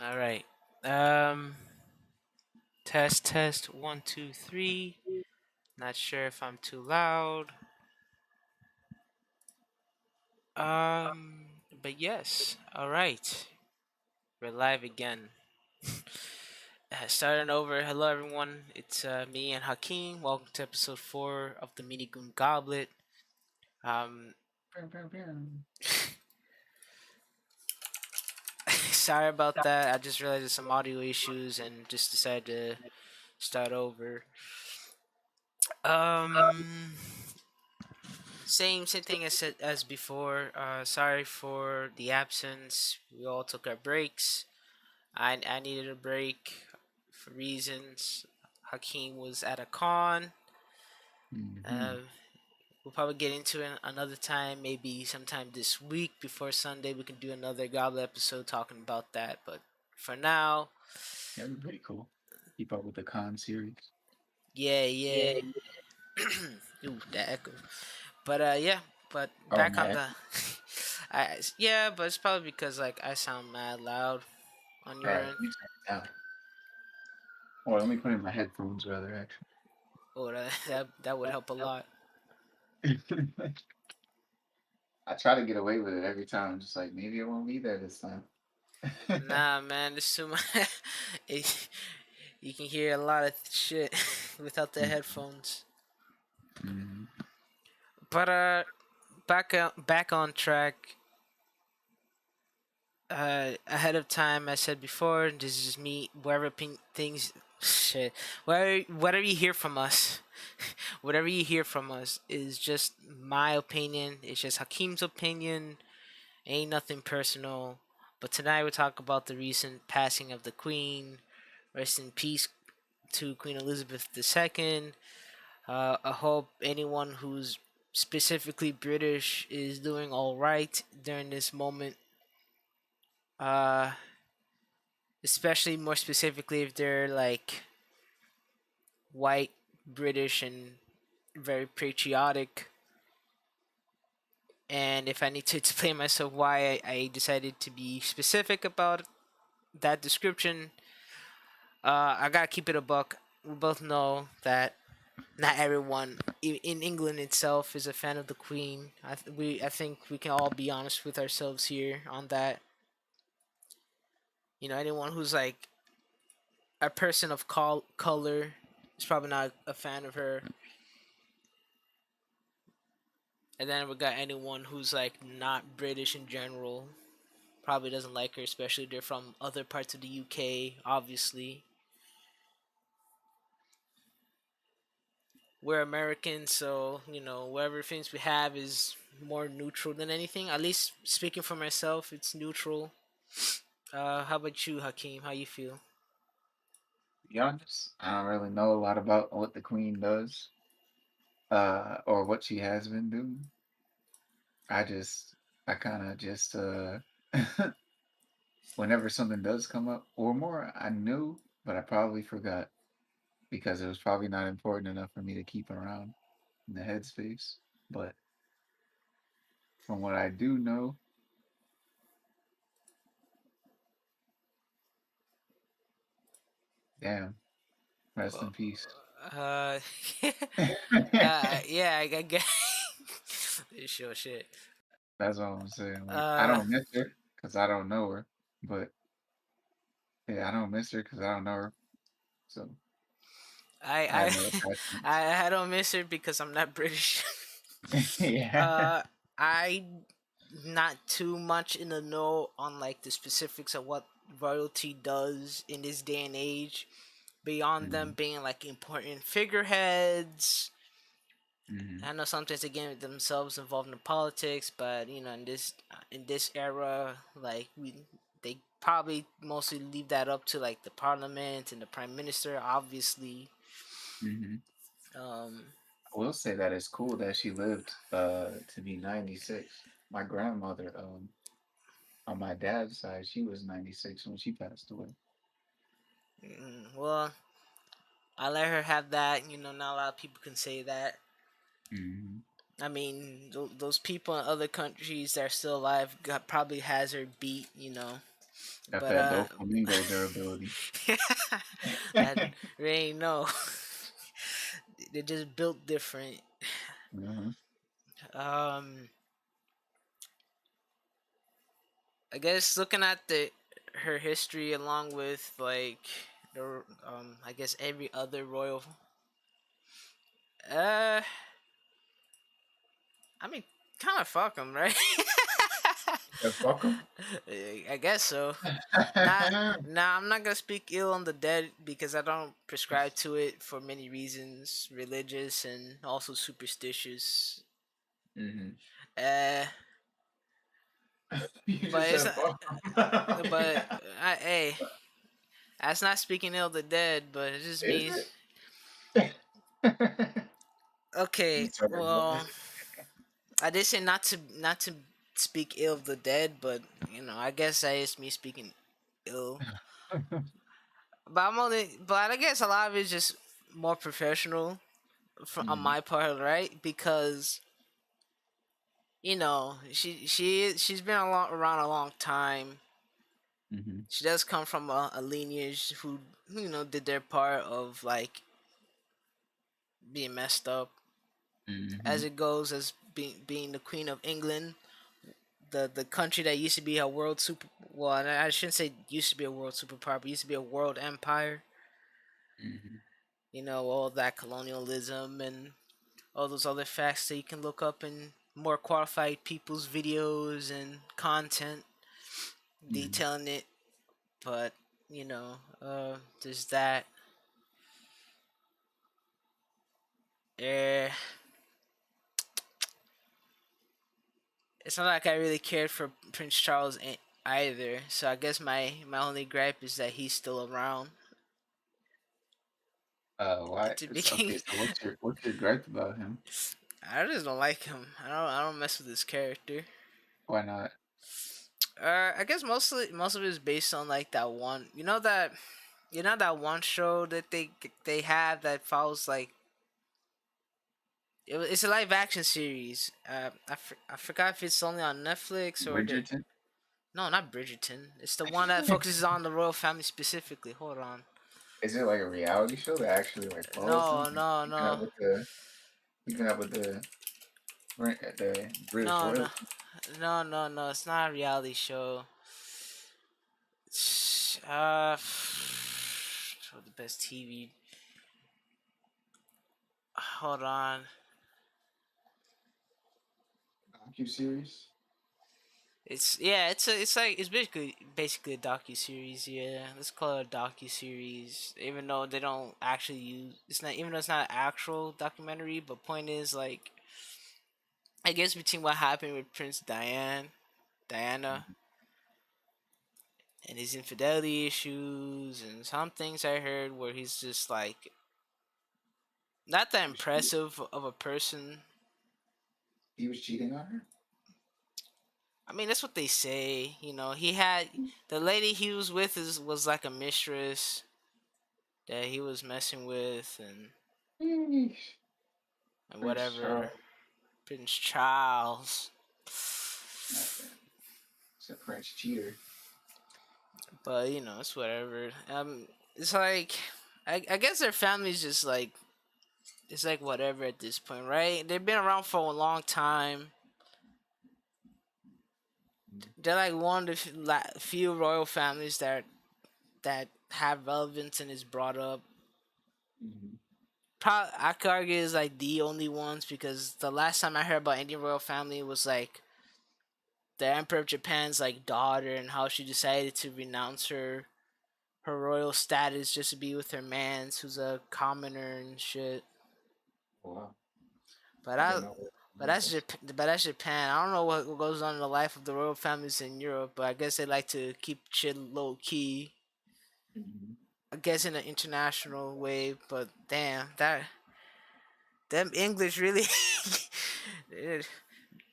All right. Um, test. 1, 2, 3. Not sure if I'm too loud. But yes. All right. We're live again. Starting over. Hello, everyone. It's me and Hakeem. Welcome to episode 4 of the Mini Goon Goblet. Um, sorry about that. I just realized there's some audio issues and just decided to start over. Um, same thing as before. Sorry for the absence. We all took our breaks. I needed a break for reasons. Hakeem was at a con. Hmm. Uh, we'll probably get into it another time, maybe sometime this week before Sunday. We can do another Goblet episode talking about that. But for now, That'd be pretty cool. Keep up with the con series. yeah. Ooh, that echo. But yeah, but Oh, back on Mac. the, yeah, but it's probably because like I sound mad loud on All your right, end. let me turn it down. Or let me put in my headphones rather, Oh, that would help a lot. actually. I try to get away with it every time. Just like maybe it won't be there this time. Nah, man, there's too much. it, you can hear a lot of shit without the headphones. Mm-hmm. But back on track. Ahead of time, I said before, this is just me. Wherever things, shit, whatever you hear from us, whatever you hear from us is just my opinion. It's just Hakeem's opinion. Ain't nothing personal. But tonight we talk about the recent passing of the Queen. Rest in peace to Queen Elizabeth II. I hope anyone who's specifically British is doing all right during this moment. Uh, Especially more specifically if they're like white, British, and very patriotic. And if I need to explain myself why I decided to be specific about that description, I gotta keep it a buck. We both know that not everyone in England itself is a fan of the Queen. I think we can all be honest with ourselves here on that. Anyone who's like a person of color is probably not a fan of her. And then we got anyone who's like not British in general. Probably doesn't like her, especially if they're from other parts of the UK, obviously. We're Americans, so, whatever things we have is more neutral than anything. At least speaking for myself, it's neutral. How about you, Hakeem? How you feel? To be honest, I don't really know a lot about what the Queen does, or what she has been doing. I kind of just, whenever something does come up, or more, I knew, but I probably forgot because it was probably not important enough for me to keep around in the headspace. But from what I do know, damn, rest in peace. Uh, yeah, I guess. Sure, shit. That's all I'm saying. Like, I Uh, don't miss her because I don't know her, but yeah, I don't miss her because I don't know her. So I I have no attachments. I don't miss her because I'm not British. Yeah. uh, I not too much in the know on like the specifics of what royalty does in this day and age. Beyond them Mhm, being like important figureheads, mhm, I know sometimes they get themselves involved in politics, but in this era, like they probably mostly leave that up to like the parliament and the prime minister, obviously. mhm. Um, I will say that it's cool that she lived to be 96. My grandmother, on my dad's side, she was 96 when she passed away. well, I let her have that. Not a lot of people can say that. Mhm. I mean, those people in other countries that are still alive probably has her beat. Got But that Doflamingo durability. I really know. They're just built different. Mhm. Um, I guess looking at the her history along with like the I guess every other royal. Uh, I mean, kind of fuck them, right? Yeah, fuck 'em. I guess so. Not, nah, I'm not gonna speak ill on the dead because I don't prescribe to it for many reasons, religious and also superstitious. Mhm. Uh, You but just it's said not. fuck 'em. But hey, that's not speaking ill of the dead, but it just Is means it? okay. You talking Well, I did say not to speak ill of the dead, but I guess that is me speaking ill. about But I guess a lot of it's just more professional on Mhm. my part, right? Because she's been around a long time. Mhm. She does come from a lineage who did their part of like being messed up as Mhm. it goes as being the Queen of England, the country that used to be a world super. Well, I shouldn't say used to be a world superpower, but used to be a world empire. Mhm. All that colonialism and all those other facts that you can look up in more qualified people's videos and content Mhm. detailing it. But there's that. Eh, it's not like I really cared for Prince Charles either. So I guess my only gripe is that he's still around Why? to It's okay. begin. So what's your gripe about him? I just don't like him. I don't mess with his character. Why not? I guess most of it is based on like that one. That one show that they have that follows like it's a live action series. I forgot if it's only on Netflix or the Bridgerton? no, not Bridgerton. It's the one that focuses on the royal family specifically. Hold on. Is it like a reality show that actually like follows them? No, no, no, Keeping up with the British no, no, royalty? no. It's not a reality show. The best TV. Hold on. Docu-series? It's basically a docu series. Yeah, let's call it a docu series. Even though they don't actually use it's not even though it's not an actual documentary. But point is like I guess between what happened with Diana, Mhm. and his infidelity issues, and some things I heard where he's just like not that impressive of a person. He was cheating on her? I mean, that's what they say. He had the lady he was with was like a mistress that he was messing with, Yeesh. and Prince whatever. Charles. Prince Charles. Not that. He's a French cheater. But it's whatever. It's like I guess their family's just like it's like whatever at this point, right? They've been around for a long time. They're like one of the few royal families that have relevance and is brought up. Mm-hmm. Probably I could argue is like the only ones because the last time I heard about Indian royal family was like the Emperor of Japan's like daughter and how she decided to renounce her royal status just to be with her man's who's a commoner and shit. Wow. But I I didn't know what was. but that's Japan. I don't know what goes on in the life of the royal families in Europe, but I guess they like to keep shit low key. Mm-hmm. I guess in an international way, but damn, that them English really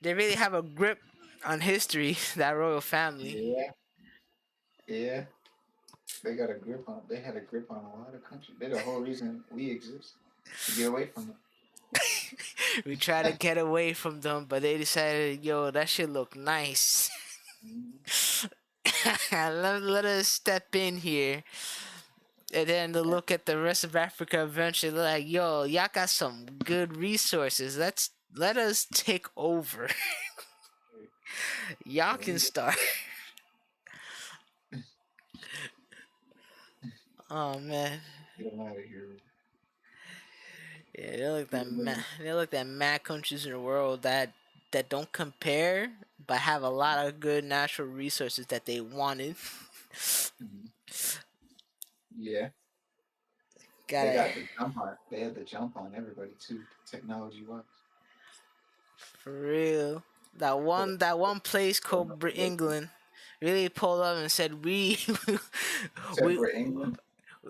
they really have a grip on history. That royal family. Yeah, yeah. They had a grip on a lot of countries. They're the whole reason we exist. To get away from them. We try to get away from them, but they decided, yo, that shit look nice. Mhm. let us step in here, and then to look at the rest of Africa eventually. Like, yo, y'all got some good resources. Let us take over. Y'all Yeah, let can me get, start. Oh man, get them out of here. yeah, they're like Get 'em in. they're like that mad countries in the world that don't compare, but have a lot of good natural resources that they wanted. Mhm. Yeah, they Gotta got the jump on. They had the jump on everybody too, technology wise. For real. Put it, That one place put 'em called up against them. England really pulled up and said we Except we for England.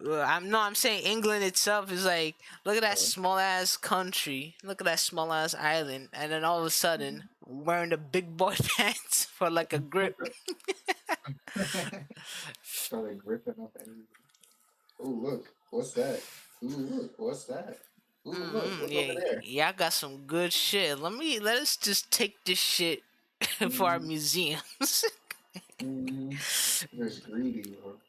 I'm saying England itself is like, look at that Uh, small ass country, look at that small ass island, and then all of a sudden wearing the big boy pants for like a grip. Started gripping up everything. Oh look, what's that? Ooh look, what's that? Ooh look, what's over Yeah, there? y'all got some good shit. Let us just take this shit for our Mm-hmm. museums. Mm-hmm. Just greedy, bro.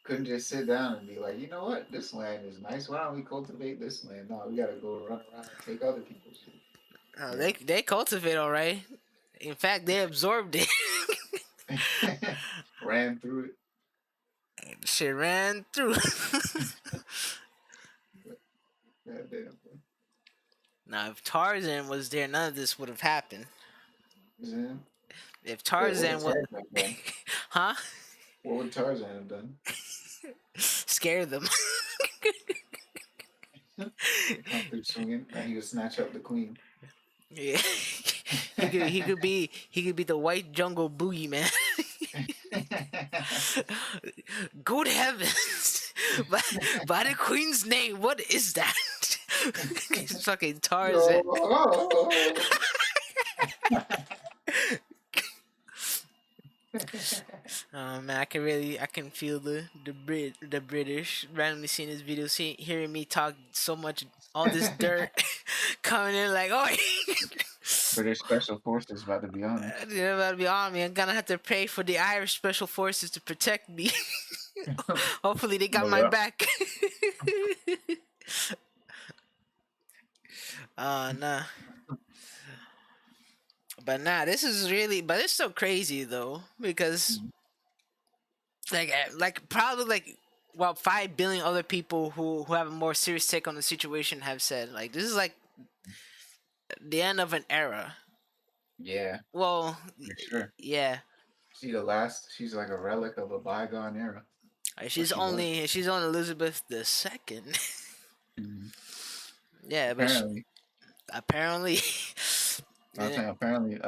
Couldn't just sit down and be like, you know what, this land is nice. Why don't we cultivate this land? No, we gotta go run around and take other people's shit. They Right. they cultivate all right. In fact, they absorbed it. Ran through Shit ran through. it. God damn, bro. Now, if Tarzan was there, none of this would have happened. Yeah. If What would Tarzan was, Tarzan have done? huh? What would Tarzan have done? Scare them. They come through swinging, and he would snatch up the queen. Yeah. He could be the white jungle boogeyman. Good heavens! by, by the queen's name, what is that? It's fucking Tarzan. Yo. Oh man, I can feel the British randomly seeing this video, hearing me talk so much, all this dirt coming in like, oh, British Special Forces about to be on us. you're about to be on me. I'm gonna have to pray for the Irish Special Forces to protect me. Hopefully, they got Oh my yeah. back. Nah, but nah, this is really, but it's so crazy though because like probably like, well, 5 billion other people who have a more serious take on the situation have said like this is like the end of an era. Yeah, Well, for sure. yeah, She's like a relic of a bygone era. Or she's she was. only Elizabeth II. Mhm. Yeah, but Apparently, apparently, I was and saying apparently,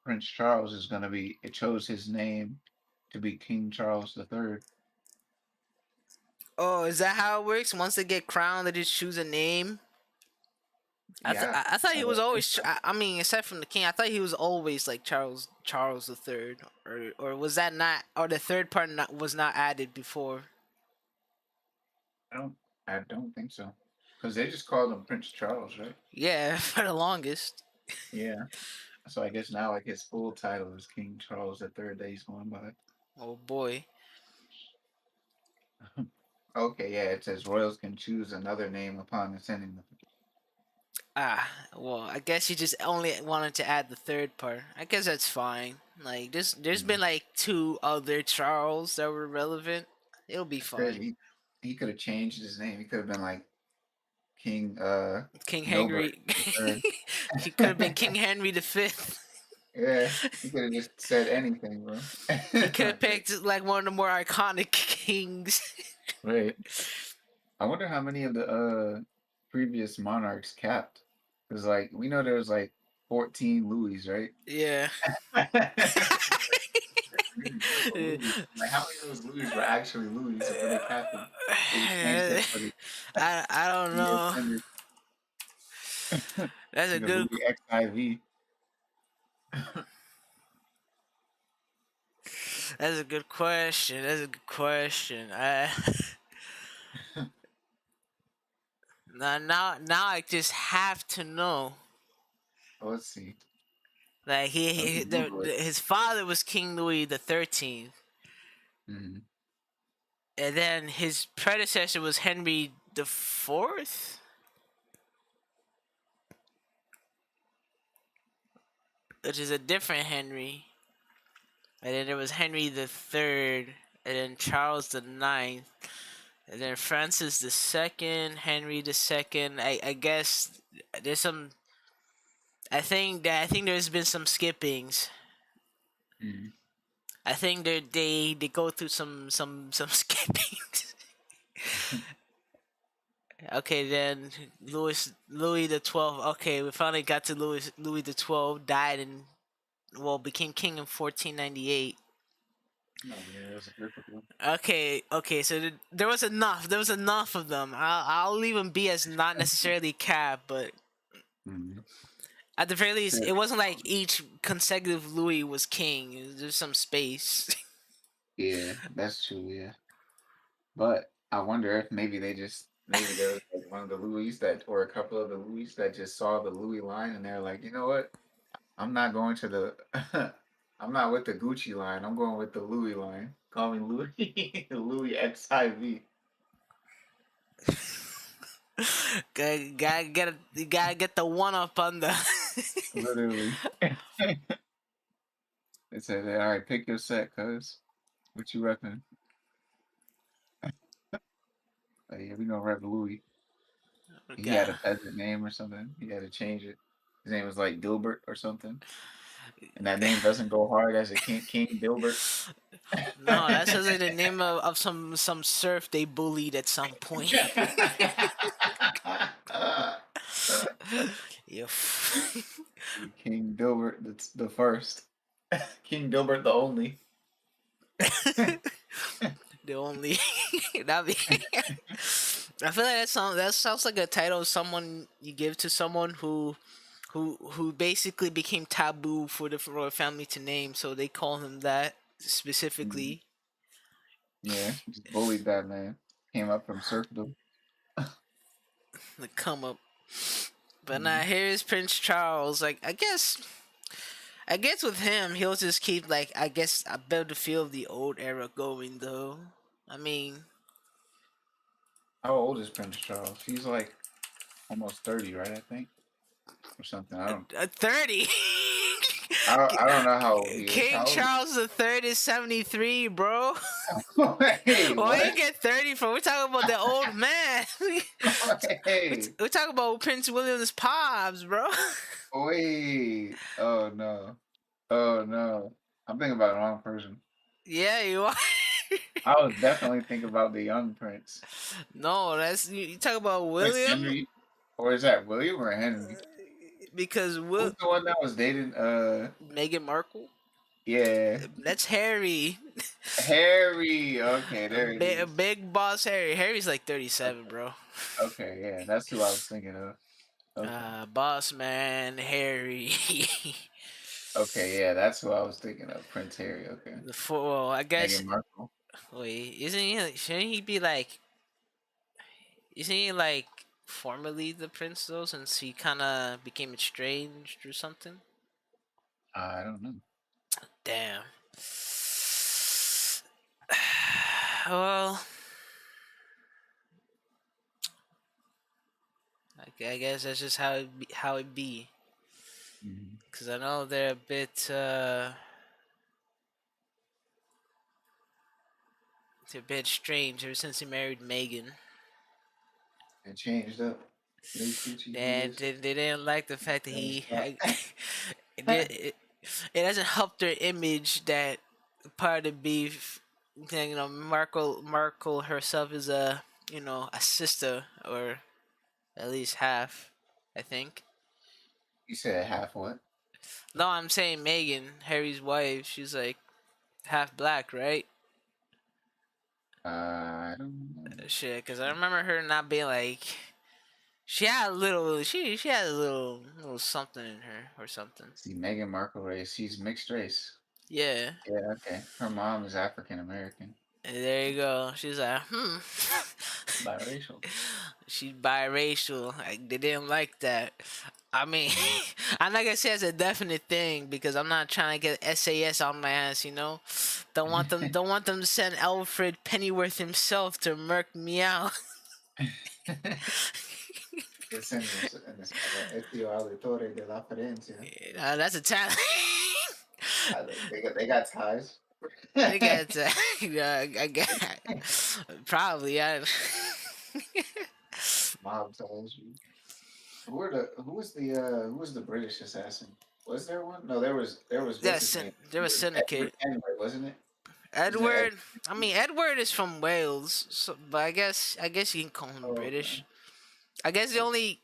Prince Charles is gonna be. It chose his name to be King Charles III. oh, is that how it works? Once they get crowned, they just choose a name. Yeah, I thought he was I think always. so. I mean, aside from the king, I thought he was always like Charles the Third, or was that not, or the third part was not added before? I don't. I don't think so. Because they just called him Prince Charles, right? Yeah, for the longest. Yeah. So I guess now, like his full title is King Charles III that he's going by. Oh boy. Okay, yeah, it says royals can choose another name upon ascending the. Ah, well, I guess you just only wanted to add the third part. I guess that's fine. Like, there's Mhm. been like two other Charles that were relevant. It'll be It's fine. crazy. He could have changed his name. He could have been like King King Nobody Henry. the third. He could have been King Henry the Fifth. Yeah, he could have just said anything, bro. He could have picked like one of the more iconic kings. Right. I wonder how many of the previous monarchs capped. Because like we know there was like 14 Louis, right? Yeah. Crazy, beautiful Louis. Like how many of those Louis were actually Louis and were they Catholic? They just changed it for the I don't know. ascended That's a the good Louis XIV. that's a good question. That's a good question. Now I just have to know. Let's see. Like Let me Google it. his father was King Louis the 13th, Mm-hmm. and then his predecessor was Henry the Fourth, which is a different Henry. And then there was Henry the Third, and then Charles the Ninth, and then Francis the Second, Henry the Second. I guess there's some. I think there's been some skippings. Mm-hmm. I think they go through some skippings. Okay, then Louis the 12th. Okay, we finally got to Louis the 12th. Died in became king in 1498. Oh yeah, that's a different one. Okay. So there was enough. There was enough of them. I'll leave them be as not necessarily capped, but Mm-hmm. at the very least, Yeah, it wasn't like each consecutive Louis was king. There's some space. yeah, that's true. Yeah, but I wonder if maybe there was like one of the Louis that or a couple of the Louis that just saw the Louis line and they're like, you know what? I'm not going to the I'm not with the Gucci line. I'm going with the Louis line. Call me Louis Louis XIV. Gotta get the one up on the. Literally. They said, all right, pick your set, cuz. What you repping? Like, yeah, we gonna rep Louis. He had a God. peasant name or something. He had to change it. His name was like Dilbert or something. And that name doesn't go hard as a King Dilbert. No, that sounds like the name of some serf they bullied at some point. Yo. King Dilbert the first. King Dilbert the only. The only that be. I feel like that sounds like a title someone you give to someone who basically became taboo for the royal family to name, so they call him that Mhm. specifically. Yeah, just bullied that man. Came up from serfdom. The come up. But now Mhm. here's Prince Charles. Like I guess with him he'll just keep like I guess I better feel of the old era going though. I mean How old is Prince Charles? He's like almost 30, right? I think, or something. 30. I don't know how old he is. King How old? Charles the Third is 73, bro. Hey, Well, you what? get 30 from. We're talking about the old man. Hey, We're talking about Prince William's pops, bro. wait. Oh no. Oh no. I'm thinking about the wrong person. Yeah, you are. I was definitely thinking about the young prince. No, that's you talk about Prince William Henry, or is that William or Henry? because Who's the one that was dating? Meghan Markle. Yeah, That's Harry. Harry. Okay, there it is. Big boss Harry. Harry's like 37, Okay, bro. okay, yeah, that's who I was thinking of. Okay, Boss man Harry. okay, yeah, that's who I was thinking of. Prince Harry. Okay, Well, I guess. Meghan Markle. Wait, isn't he? Shouldn't he be like? Isn't he like formerly the prince though? Since he kind of became estranged or something. I don't know. Damn. Well, I guess that's just how it be. Mhm. Cause I know they're a bit strange ever since he married Megan. It changed up. New coochie And years. they didn't like the fact that Never he stop. it, did, it doesn't help their image that part of the beef. Markle herself is a sister or at least half, I think. You said half what? No, I'm saying Megan, Harry's wife. She's like half black, right? I don't know. Shit, because I remember her not being like she had a little something in her or something. See, Meghan Markle race. She's mixed race. Yeah, Yeah, okay. Her mom is African American, and there you go. She's like, biracial. she's biracial. Like, they didn't like that. I mean, I'm not gonna say it's a definite thing because I'm not trying to get SAS on my ass. Don't want them to send Alfred Pennyworth himself to murk me out. It's in this Estio Auditore de la Ferencia. That's a talent. They got ties. They got I got probably. Mob ties. Who was the British assassin? Was there one? No, there was what's his name? There was Edward Syndicate. Edward, wasn't it? Isn't that Edward? Edward. I mean, Edward is from Wales, but I guess you can call him Oh, British. I guess the only.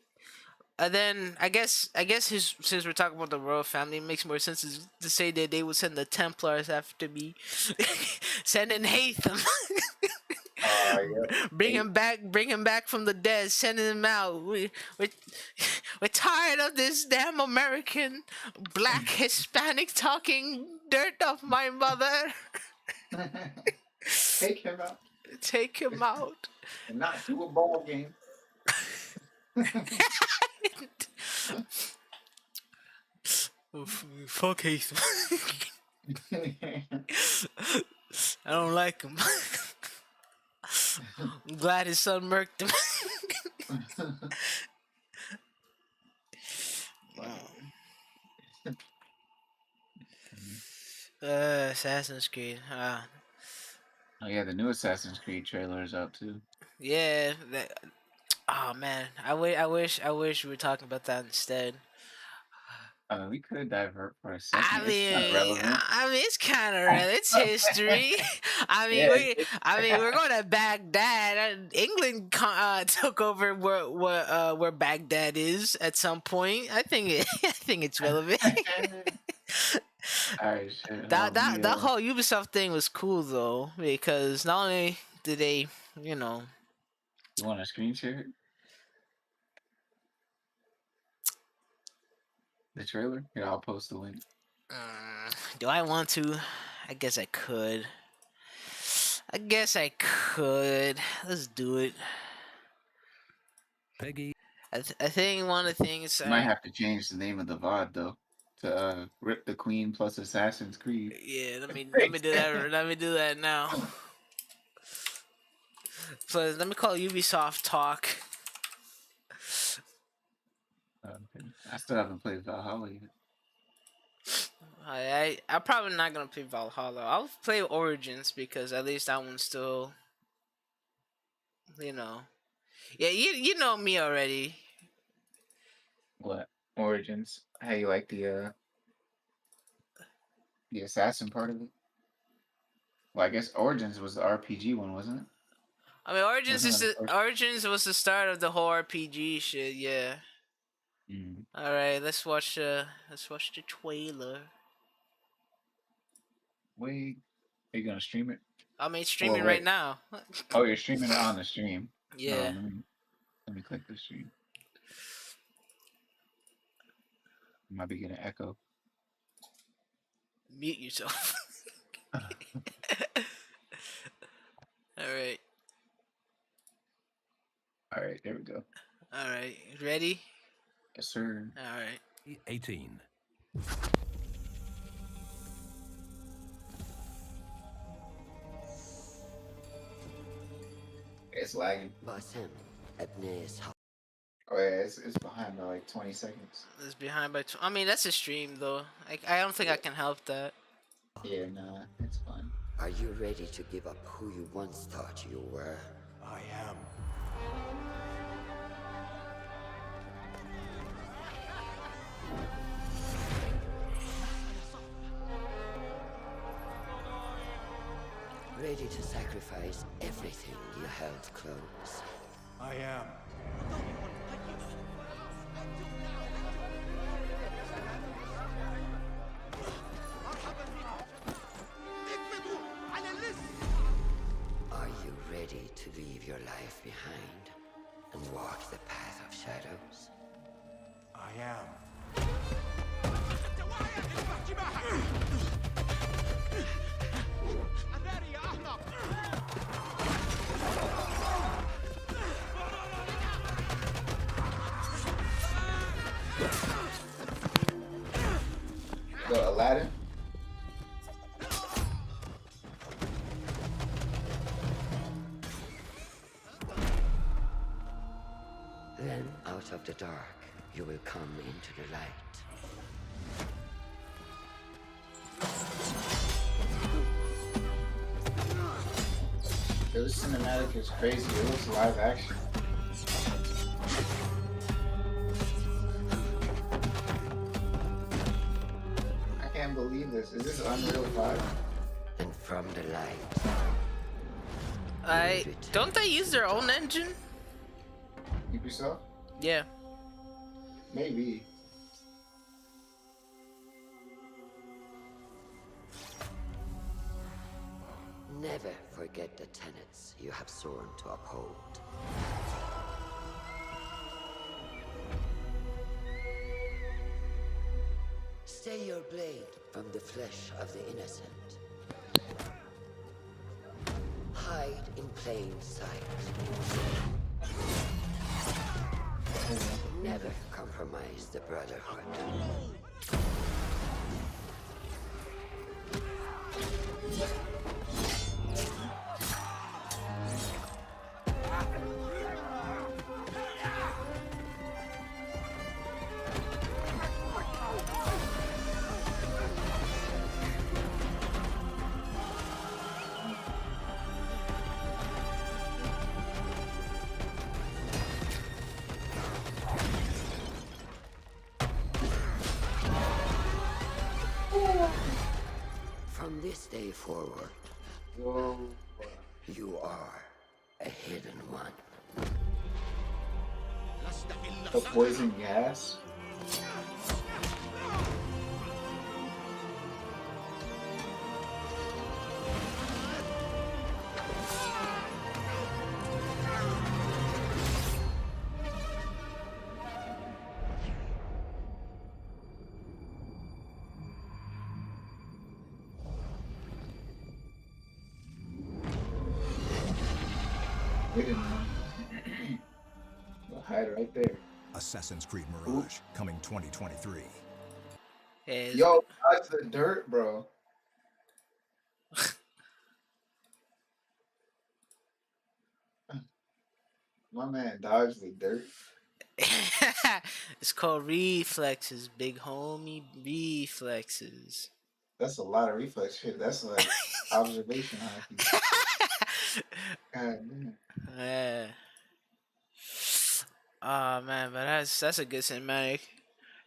And then I guess since we're talking about the royal family, it makes more sense to say that they would send the Templars after me, sending Hatham, yep. bring him back from the dead, sending him out. We're tired of this damn American black Hispanic talking dirt of my mother. Take him out Take him out. and not do a ball game. Fuck Hatham. I don't like him. I'm glad his son murked him. Assassin's Creed. Oh yeah, the new Assassin's Creed trailer is out too. Yeah. Oh man, I wish we were talking about that instead. We could divert for a second. I It's not mean, relevant. it's kind of real. It's history. I mean, Yeah, we're going to Baghdad. England took over where Baghdad is at some point. I think I think it's relevant. all right, shit. That whole Ubisoft thing was cool though, because not only did they, you know, You want to screen share it? The trailer? Here, I'll post the link. do I want to? I guess I could. Let's do it. Peggy. I think one of the things. You might have to change the name of the VOD though to Rip the Queen plus Assassin's Creed. Yeah, let me do that. Let me do that now. So let me call Ubisoft Talk. Okay. I still haven't played Valhalla yet. I'm probably not gonna play Valhalla. I'll play Origins because at least that one's still, you know. Yeah, you know me already. What? Origins? How you like the assassin part of it? Well, I guess Origins was the RPG one, wasn't it? I mean, Origins Wasn't it first? Origins was the start of the whole RPG shit. Yeah. Mm. All right, let's watch the trailer. Wait, are you gonna stream it? I mean, streaming Well, right wait. now. Oh, you're streaming it on the stream. Yeah. Let me click the stream. Might be getting echo. Mute yourself. All right. All right, there we go. All right. Ready? Yes, sir. All right. 18. It's lagging. باسم ابن إسحاق Oh yeah, it's behind by like 20 seconds. It's behind by. I mean, that's a stream though. I don't think I can help that. Yeah, nah, it's fine. Are you ready to give up who you once thought you were? I am. Ready to sacrifice everything you held close? I am. Are you ready to leave your life behind and walk the path of shadows? I am. of the dark, you will come into the light. This cinematic is crazy. It looks live action. I can't believe this. Is this Unreal 5? And from the light, you I will return don't they use to their the own dark. engine? Ubisoft? Yeah. Maybe. Never forget the tenets you have sworn to uphold. Stay your blade from the flesh of the innocent. Hide in plain sight. Never compromise the Brotherhood. From this day forward, Whoa. you are a hidden one. The poison gas? Hidden one. We'll hide right there. Assassin's Creed Ooh. Mirage, coming 2023. Is Yo, that's the dirt, bro. My man dodged the dirt. it's called reflexes, big homie. Reflexes. That's a lot of reflex shit. That's like observation hockey. God damn. Yeah. Oh man, but that's a good cinematic.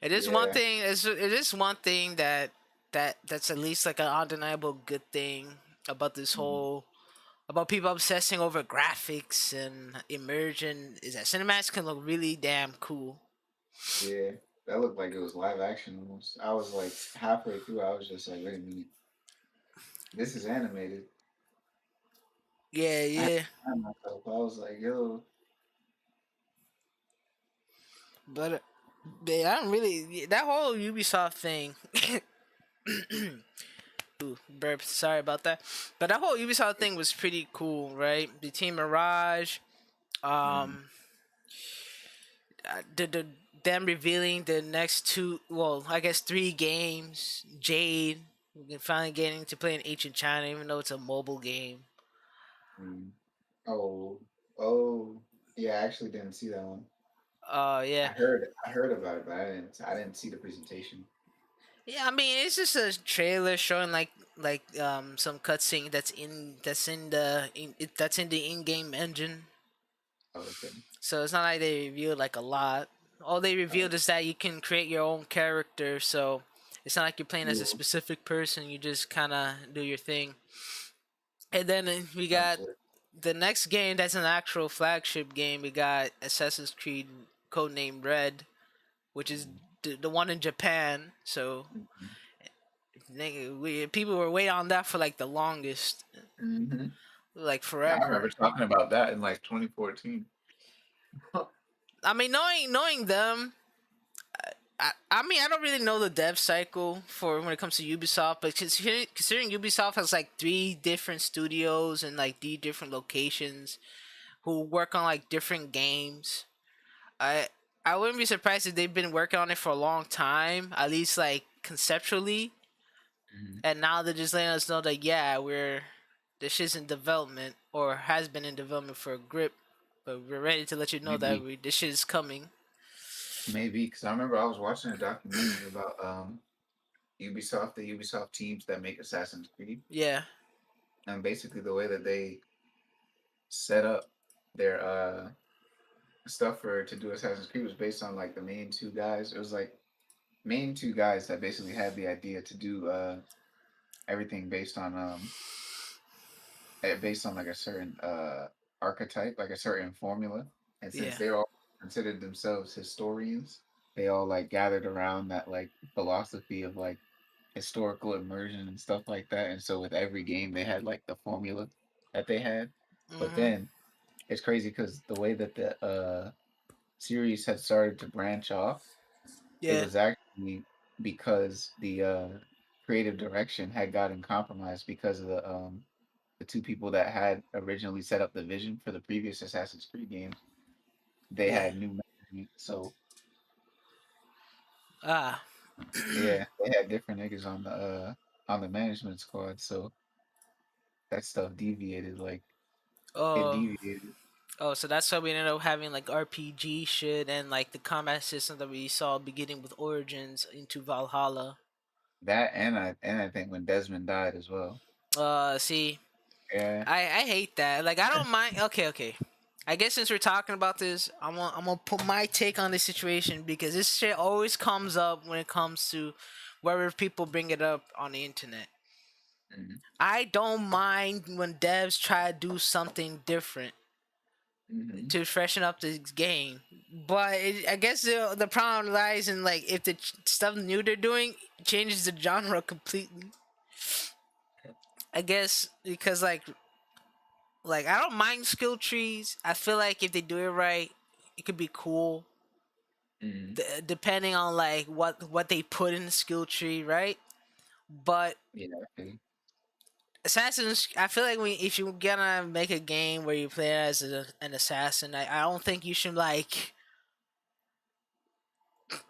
It is one Yeah. thing. It is one thing that's at least like an undeniable good thing about this Mhm. whole about people obsessing over graphics and immersion is that cinematics can look really damn cool. Yeah. That looked like it was live action almost. I was like halfway through, I was just like, wait a minute. This is animated. Yeah, I had to yeah. find myself. I was like, yo, But I don't really that whole Ubisoft thing. Ooh, burp. Sorry about that. But that whole Ubisoft thing was pretty cool, right? The Team Mirage, mm, um, the them revealing the next two, well, I guess three games. Jade, we can finally getting to play in Ancient China, even though it's a mobile game. mm. Oh, oh, yeah, I actually didn't see that one. Yeah, I heard about it, but I didn't see the presentation. yeah. I mean, it's just a trailer showing some cutscene that's in the in-game engine. Oh, okay. So it's not like they revealed like a lot. All they Oh, revealed is that you can create your own character. So it's not like you're playing as a cool. specific person. You just kind of do your thing. And then we Sounds got lit. the next game that's an actual flagship game. We got Assassin's Creed Codename Red, which is Mm, the one in Japan. So mhm, people were waiting on that for like the longest, mhm. like Yeah, I remember forever. talking about that in like 2014. I mean, knowing them, I mean, I don't really know the dev cycle for when it comes to Ubisoft, but considering Ubisoft has like three different studios and like three different locations who work on like different games, I I wouldn't be surprised if they've been working on it for a long time, at least like conceptually, Mhm. and now they're just letting us know that yeah, this shit's in development or has been in development for a grip, but we're ready to let you know that Maybe this shit is coming. Maybe because I remember I was watching a documentary about Ubisoft, the Ubisoft teams that make Assassin's Creed, Yeah, and basically the way that they set up their stuff for to do Assassin's Creed was based on like the main two guys. It was like main two guys that basically had the idea to do everything based on like a certain archetype, like a certain formula. And since yeah. they all considered themselves historians, they all like gathered around that like philosophy of like historical immersion and stuff like that. And so with every game, they had like the formula that they had. But Mhm. then it's crazy because the way that the series had started to branch off, it Yeah. was actually because the creative direction had gotten compromised because of the two people that had originally set up the vision for the previous Assassin's Creed games. They Yeah. had new management, so Ah. yeah, they had different niggas on the management squad. So that stuff deviated, like it Oh. deviated. Oh, so that's why we ended up having like RPG shit and like the combat system that we saw beginning with Origins into Valhalla. That and I think when Desmond died as well. See, Yeah. I hate that. Like, I don't mind. Okay, okay. I guess since we're talking about this, I'm gonna put my take on this situation because this shit always comes up when it comes to wherever people bring it up on the internet. Hmm. I don't mind when devs try to do something different Hmm. to freshen up the game, but I guess the problem lies in like if the stuff new they're doing changes the genre completely. I guess because like I don't mind skill trees. I feel like if they do it right, it could be cool. Hmm. Depending on like what they put in the skill tree, right? But Yeah. Okay. assassins, I feel like if you're gonna make a game where you play as an assassin, I don't think you should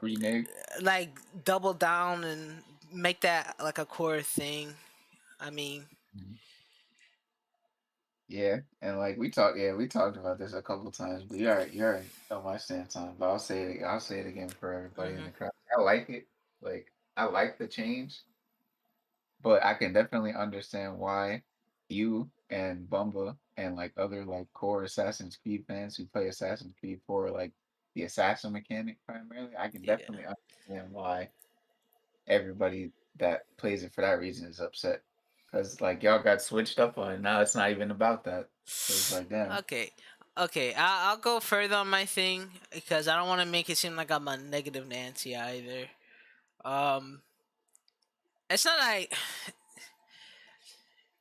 Renege. like double down and make that like a core thing. I mean, Mhm. Yeah, and like yeah, we talked about this a couple times, but you already know my stance on it, but I'll say it again for everybody in hmm the crowd. I like it. Like, I like the change, but I can definitely understand why you and Bumba and like other like core Assassin's Creed fans who play Assassin's Creed for like the assassin mechanic primarily, I can yeah. definitely understand why everybody that plays it for that reason is upset. Because like y'all got switched up on it. Now it's not even about that. So it's like, damn. Okay, okay. I'll go further on my thing because I don't want to make it seem like I'm a negative Nancy either. Um, it's not like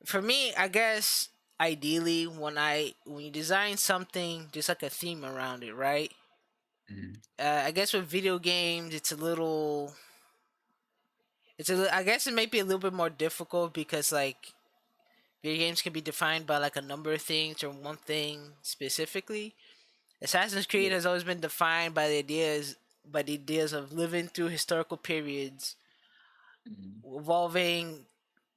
for me. I guess ideally when you design something, just like a theme around it, right? Mhm. I guess with video games, I guess it may be a little bit more difficult because like video games can be defined by like a number of things or one thing specifically. Assassin's Creed Yeah. has always been defined by the ideas of living through historical periods, Mhm. involving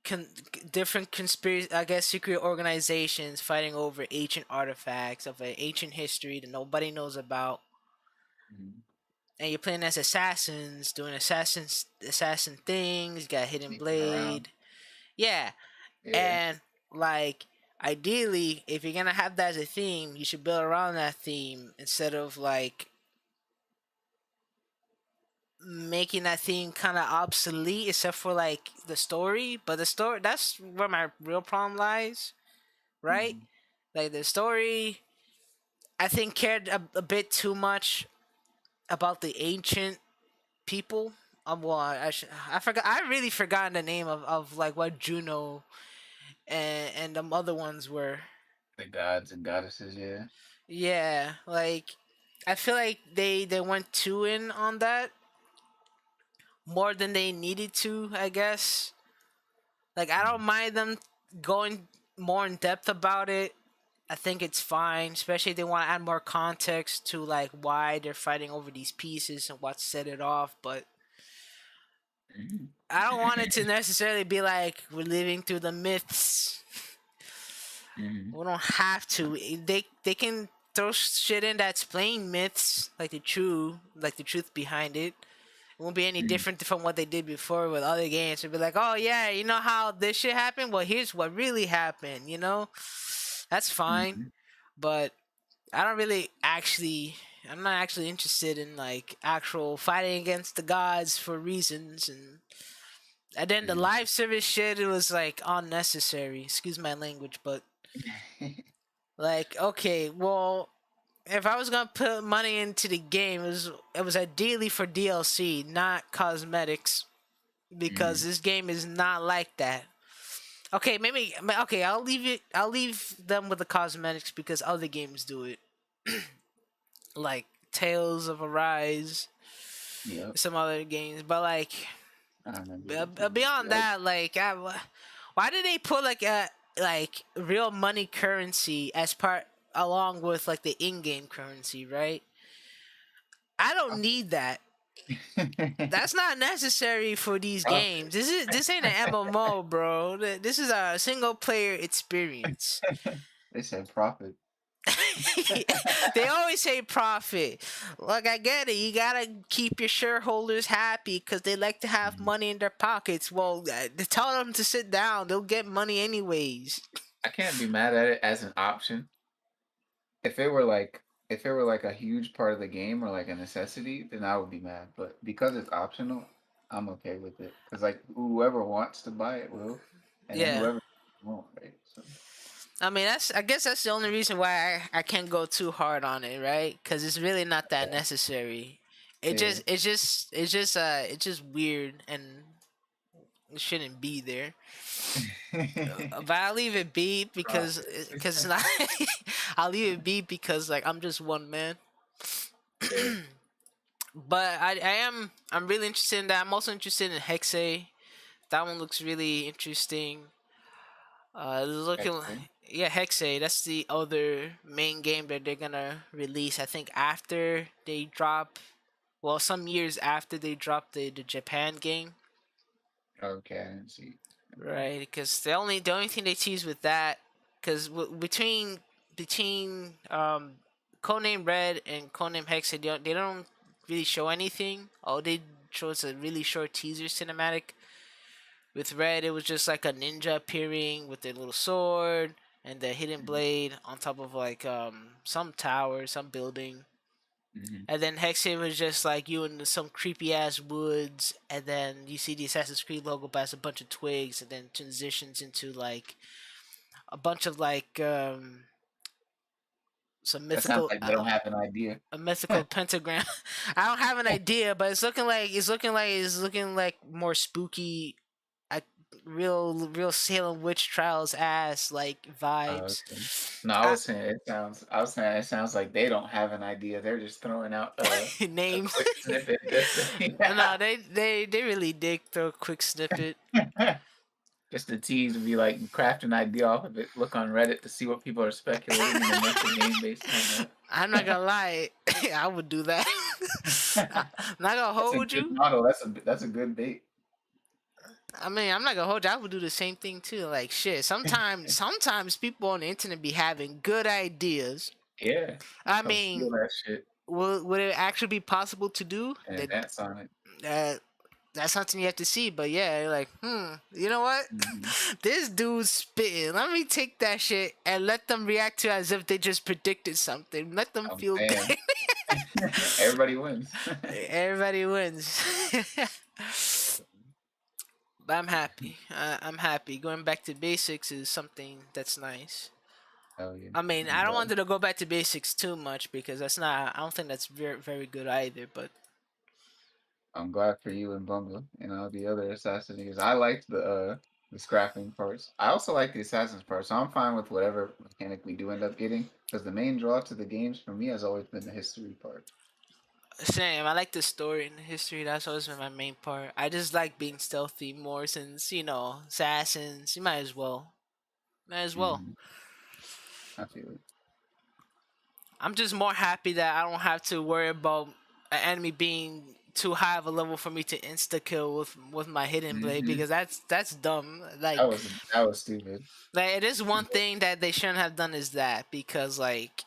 con- different conspiracy, I guess, secret organizations fighting over ancient artifacts of an ancient history that nobody knows about. Mhm. And you're playing as assassins, doing assassin things. You got hidden Sneaking around. blade, yeah. Yeah. And like ideally, if you're gonna have that as a theme, you should build around that theme instead of like making that theme kind of obsolete except for like the story. But the story, that's where my real problem lies, right? Mhm. Like the story, I think cared a bit too much about the ancient people. Well, I forgot. I really forgot the name of like what Juno and the other ones were. The gods and goddesses, yeah. Yeah, like I feel like they went too in on that more than they needed to. I guess. Like I don't Mhm. mind them going more in depth about it. I think it's fine, especially if they want to add more context to like why they're fighting over these pieces and what set it off. But Mhm. I don't want it to necessarily be like we're living through the myths. Mhm. We don't have to. They can throw shit in that's plain myths, like the truth behind it. It won't be any different from what they did before with other games. It'll be like, oh yeah, you know how this shit happened? Well, here's what really happened. You know, that's fine. Mhm. But I don't really actually. I'm not actually interested in like actual fighting against the gods for reasons, and then the Yeah. live service shit. It was like unnecessary. Excuse my language, but like, okay, well, if I was gonna put money into the game, it was ideally for DLC, not cosmetics, because Mhm. this game is not like that. Okay, maybe okay. I'll leave it. I'll leave them with the cosmetics because other games do it, like Tales of Arise, Yep. some other games. But like I remember those games. beyond Like, that, like why did they put like a like real money currency as part along with like the in-game currency, right? I don't need that. That's not necessary for these profit. games. This ain't an MMO, bro. This is a single player experience. They said profit. They always say profit. Look, I get it. You gotta keep your shareholders happy because they like to have Mhm. money in their pockets. Well, tell them to sit down. They'll get money anyways. I can't be mad at it as an option. If it were like if it were like a huge part of the game or like a necessity, then I would be mad. But because it's optional, I'm okay with it. Because like whoever wants to buy it will, and then Yeah. whoever won't, right? So I mean, I guess that's the only reason why I can't go too hard on it, right? Because it's really not that necessary. yeah. It's just weird and it shouldn't be there. But I'll leave it be because Profit. it's not. I'll leave it be because like I'm just one man. Yeah. But I'm really interested in that. I'm also interested in Hexe. That one looks really interesting. Looking, Actually. yeah, Hexe. That's the other main game that they're gonna release. I think after they drop, well, some years after they drop the Japan game, Okay, I didn't see. right? Because the only thing they tease with that, because between Codename Red and Codename Hexe, they don't really show anything. All they show is a really short teaser cinematic. With Red, it was just like a ninja appearing with their little sword and the hidden blade on top of like some tower, some building. Mm-hmm. And then Hexe was just like you in some creepy ass woods, and then you see the Assassin's Creed logo past a bunch of twigs, and then transitions into like a bunch of like some That sounds like they don't have an idea. a mythical pentagram. I don't have an idea, but it's looking like more spooky, like real Salem witch trials ass like vibes. Okay. No, I I, was saying it sounds. I was saying it sounds like they don't have an idea. They're just throwing out a names. quick snippet just to, No, yeah. they really did throw a quick snippet. Just to tease and be like craft an idea off of it. Look on Reddit to see what people are speculating and then make the game based on I'm not gonna lie, I would do that. I'm that. not gonna That's a hold good you. model. That's a good bait. I mean, I'm not gonna hold you. I would do the same thing too. Like shit. Sometimes people on the internet be having good ideas. Yeah. I Come steal mean, that shit would it actually be possible to do? and advance on it. Uh, that's something you have to see. But yeah, you're like, you know what? Mhm. This dude's spitting. Let me take that shit and let them react to it as if they just predicted something. Let them I'm feel saying good. everybody wins. Everybody wins. But I'm happy. I'm happy. Going back to basics is something that's nice. Oh yeah. I mean, I'm I don't glad. want to go back to basics too much because that's not. I don't think that's very good either. But I'm glad for you and Bunga and all the other assassins. I liked the scrapping parts. I also like the assassins part, so I'm fine with whatever mechanic we do end up getting. Because the main draw to the games for me has always been the history part. same. I like the story and the history. That's always been my main part. I just like being stealthy more since assassins. You might as well. Might as well. Hmm. I feel it. I'm just more happy that I don't have to worry about an enemy being too high of a level for me to insta kill with my hidden blade Hmm. because that's dumb. That was stupid. Like it is one thing that they shouldn't have done is that because like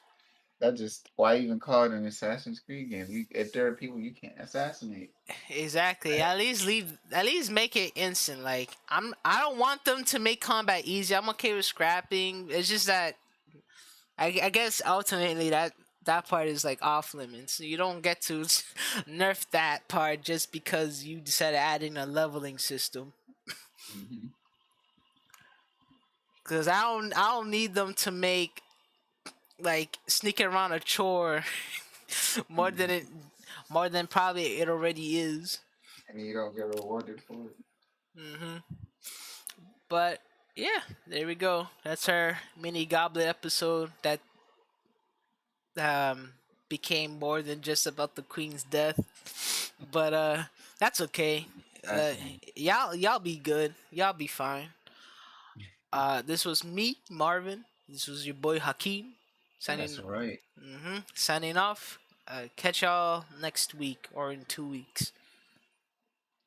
That just why even call it an Assassin's Creed game? If there are people you can't assassinate, Exactly. At least leave. At least make it instant. Like I don't want them to make combat easy. I'm okay with scrapping. It's just that I guess ultimately that part is like off limits. You don't get to nerf that part just because you decided adding a leveling system. mm-hmm. Cause I don't need them to make like sneaking around a chore more than Mm-hmm. it more than probably it already is. And you don't get rewarded for it. Hmm. But yeah, there we go. That's our mini Goblet episode that um became more than just about the Queen's death. But that's okay. Uh, Fascinating. y'all be good. Y'all be fine. This was me, Marvin. This was your boy Hakeem. That's Signing right. signing off. Catch y'all next week or in 2 weeks.